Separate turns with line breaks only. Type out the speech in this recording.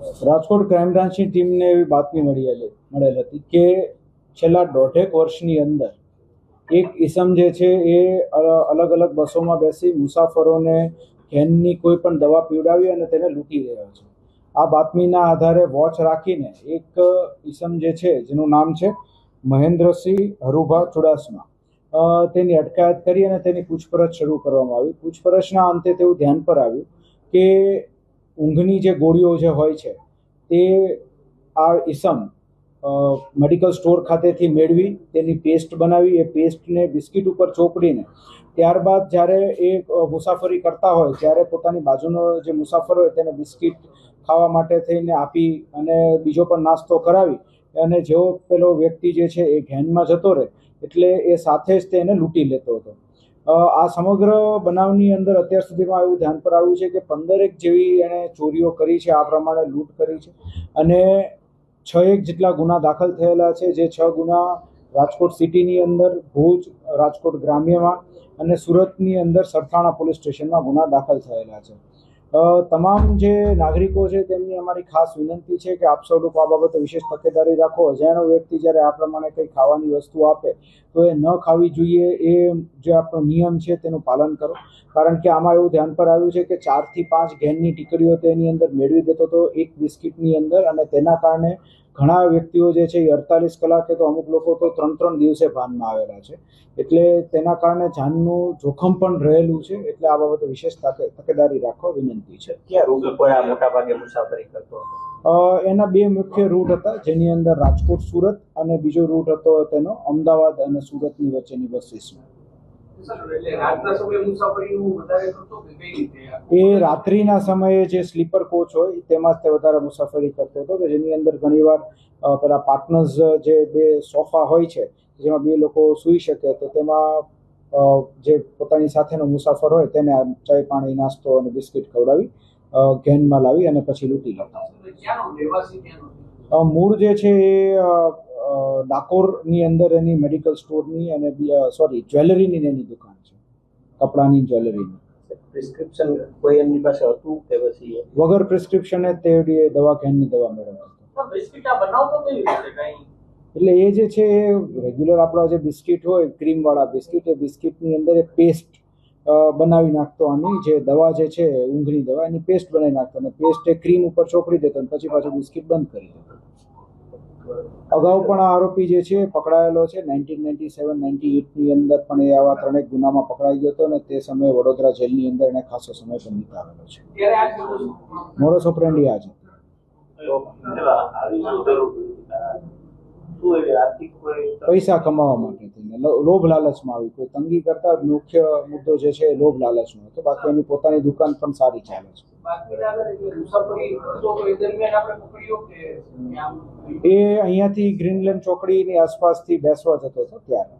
Rajkot crime બ્રાન્ચની ટીમને એવી બાતમી મળેલ હતી કે છેલ્લા 1.5 વર્ષની અંદર એક ઇસમ જે છે એ અલગ અલગ બસોમાં બેસી મુસાફરોને ઘેનની કોઈ પણ દવા પીવડાવી અને તેને લૂંટી રહ્યો છે. આ બાતમીના આધારે વોચ રાખીને એક ઇસમ જે છે જેનું નામ છે મહેન્દ્રસિંહ હરુભા ચુડાસમા, તેની અટકાયત કરી અને તેની પૂછપરછ શરૂ કરવામાં આવી. પૂછપરછના અંતે તેવું ધ્યાન પર આવ્યું કે ઊંઘની જે ગોળીઓ જે હોય છે તે આ ઇસમ મેડિકલ સ્ટોર ખાતેથી મેળવી તેની પેસ્ટ બનાવી, એ પેસ્ટને બિસ્કિટ ઉપર ચોપડીને ત્યારબાદ જ્યારે એ મુસાફરી કરતા હોય ત્યારે પોતાની બાજુનો જે મુસાફર હોય તેને બિસ્કિટ ખાવા માટે થઈને આપી અને બીજો પણ નાસ્તો કરાવી અને જેવો પેલો વ્યક્તિ જે છે એ ઘેનમાં જતો રહે એટલે એ સાથે જ તેને લૂંટી લેતો હતો. આ સમગ્ર બનાવની અંદર અત્યાર સુધીમાં એવું ધ્યાન પર આવ્યું છે કે 15 જેવી એણે ચોરીઓ કરી છે, આ પ્રમાણે લૂંટ કરી છે અને 6 જેટલા ગુના દાખલ થયેલા છે, જે 6 ગુના રાજકોટ સિટીની અંદર, ભુજ, રાજકોટ ગ્રામ્યમાં અને સુરતની અંદર સરથાણા પોલીસ સ્ટેશનમાં ગુના દાખલ થયેલા છે. તમામ જે નાગરિકો છે તેમની અમારી ખાસ વિનંતી છે કે આપ સૌ લોકો આ બાબતે વિશેષ તકેદારી રાખો. અજાણ્યો વ્યક્તિ જ્યારે આ પ્રમાણે કંઈ ખાવાની વસ્તુ આપે તો એ ન ખાવી જોઈએ, એ જે આપણો નિયમ છે તેનું પાલન કરો. કારણ કે આમાં એવું ધ્યાન પર આવ્યું છે કે 4 થી 5 ઘેનની ટીકડીઓ તેની અંદર મેળવી દેતો હતો એક બિસ્કિટની અંદર, અને તેના કારણે ઘણા વ્યક્તિઓ જે છે એ 48 કલાકે તો અમુક લોકો તો 3 દિવસે ભાનમાં આવેલા છે. એટલે તેના કારણે જાનનું જોખમ પણ રહેલું છે. એટલે આ બાબતે વિશેષ તકેદારી રાખવા વિનંતી છે.
ક્યાં રૂટ પર આ મોટા ભાગે મુસાફરી કરતો હતો?
એના 2 મુખ્ય રૂટ હતા, જેની અંદર રાજકોટ સુરત અને બીજો રૂટ હતો તેનો અમદાવાદ અને સુરતની વચ્ચેની બસીસમાં. એ રાત્રિના સમયે જે સ્લીપર કોચ હોય તેમાં તે વધારે મુસાફરી કરતો હતો, કે જેની અંદર ઘણીવાર પેલા પાર્ટનર્સ જે 2 સોફા હોય છે જેમાં 2 લોકો સૂઈ શકે, તો તેમાં જે પોતાની સાથેનો મુસાફર હોય તેને ચાય, પાણી, નાસ્તો અને બિસ્કિટ ખવડાવી ઘેનમાં લાવી અને પછી લૂંટી લેતા. મૂળ જે છે એ ડાકોરની અંદર એની મેડિકલ સ્ટોરની અને જ્વેલરીની એની દુકાન છે, કપડાની, જ્વેલરીની.
પ્રિસ્ક્રિપ્શન કોઈ એમની પાસે હતું કે પછી
વગર પ્રિસ્ક્રિપ્શને તે દવા ઘેનની દવા મેળવતો? એટલે એ જે છે એ રેગ્યુલર આપણા જે બિસ્કિટ હોય, ક્રીમવાળા બિસ્કિટ, એ બિસ્કિટની અંદર એ પેસ્ટ બનાવી નાખતો, આની જે દવા જે છે ઊંઘની દવા એની પેસ્ટ બનાવી નાખતો અને પેસ્ટ એ ક્રીમ ઉપર ચોપડી દેતો અને પછી પાછું બિસ્કિટ બંધ કરી દેતો. અગાઉ પણ આ આરોપી જે છે પકડાયેલો છે. 1997-98ની અંદર પણ એ આવા 3 ગુનામાં પકડાઈ ગયો હતો અને તે સમયે વડોદરા જેલની અંદર એને ખાસો સમય પણ વિતાવેલો છે. મોડસ ઓપરેન્ડી આ છે. પૈસા કમાવા માટે થઈને લોભ લાલચમાં આવી, કોઈ તંગી કરતા મુખ્ય મુદ્દો જે છે એ લોભ લાલચનો હતો. બાકી એની પોતાની દુકાન પણ સારી ચાલે છે. એ અહીંયાથી ગ્રીનલેન્ડ ચોકડીની આસપાસથી બેસવા જતો હતો ત્યારે.